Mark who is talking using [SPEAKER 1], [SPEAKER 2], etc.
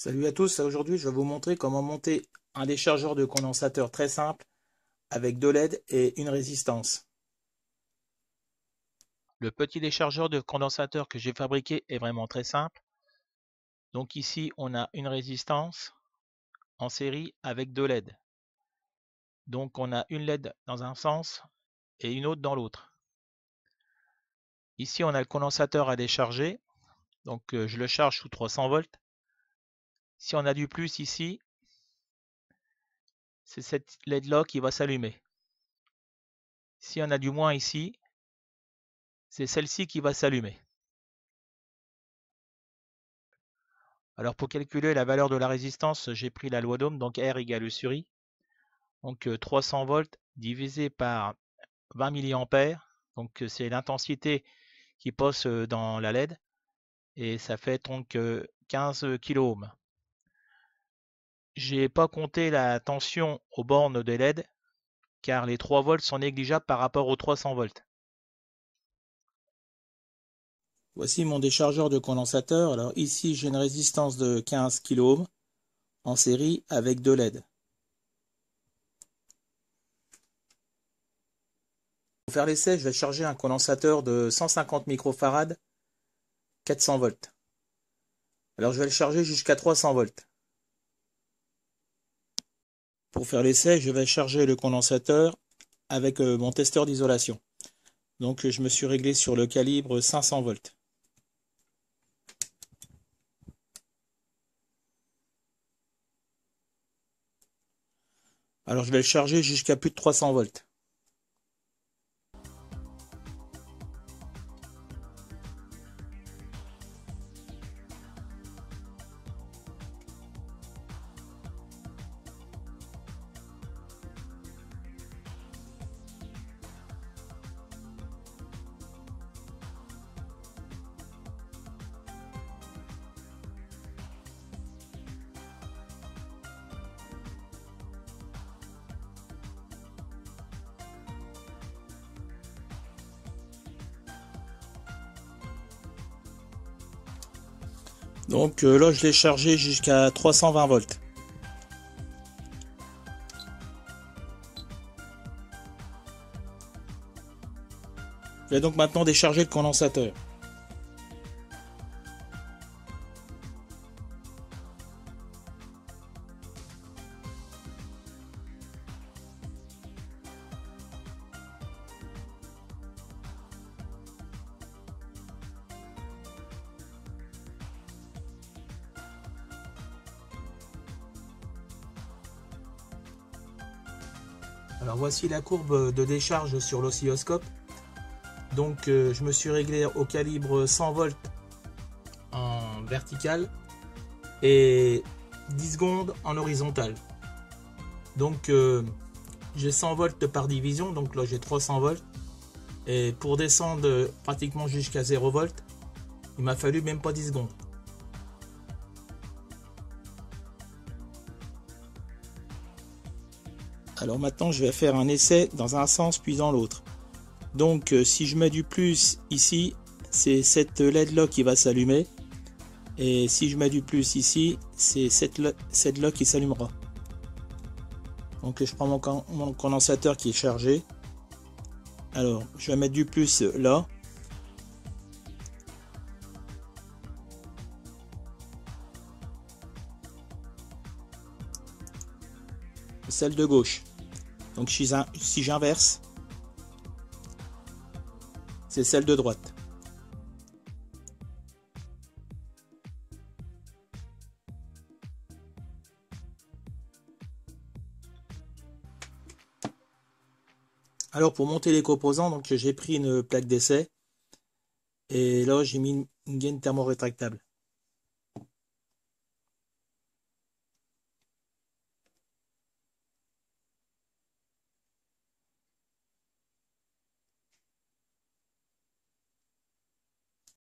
[SPEAKER 1] Salut à tous, aujourd'hui je vais vous montrer comment monter un déchargeur de condensateur très simple avec 2 LED et une résistance. Le petit déchargeur de condensateur que j'ai fabriqué est vraiment très simple. Donc ici on a une résistance en série avec 2 LED. Donc on a une LED dans un sens et une autre dans l'autre. Ici on a le condensateur à décharger, donc je le charge sous 300 volts. Si on a du plus ici, c'est cette LED là qui va s'allumer. Si on a du moins ici, c'est celle-ci qui va s'allumer. Alors pour calculer la valeur de la résistance, j'ai pris la loi d'Ohm, donc R égale E sur I. Donc 300 volts divisé par 20 milliampères, donc c'est l'intensité qui passe dans la LED, et ça fait donc 15 kΩ. J'ai pas compté la tension aux bornes des LED, car les 3 volts sont négligeables par rapport aux 300 volts. Voici mon déchargeur de condensateur. Alors ici j'ai une résistance de 15 kΩ en série avec 2 LED. Pour faire l'essai, je vais charger un condensateur de 150 microfarad 400 volts. Alors je vais le charger jusqu'à 300 volts. Pour faire l'essai, je vais charger le condensateur avec mon testeur d'isolation. Donc je me suis réglé sur le calibre 500 volts. Alors je vais le charger jusqu'à plus de 300 volts. Donc là je l'ai chargé jusqu'à 320 volts. Je vais donc maintenant décharger le condensateur. Alors voici la courbe de décharge sur l'oscilloscope. Donc je me suis réglé au calibre 100 volts en vertical et 10 secondes en horizontal. Donc j'ai 100 volts par division, donc là j'ai 300 volts. Et pour descendre pratiquement jusqu'à 0 volts, il m'a fallu même pas 10 secondes. Alors maintenant je vais faire un essai dans un sens puis dans l'autre. Donc si je mets du plus ici, c'est cette LED là qui va s'allumer. Et si je mets du plus ici, c'est cette là qui s'allumera. Donc je prends mon condensateur qui est chargé. Alors je vais mettre du plus là. Celle de gauche. Donc si j'inverse, c'est celle de droite. Alors pour monter les composants, donc j'ai pris une plaque d'essai et là j'ai mis une gaine thermorétractable.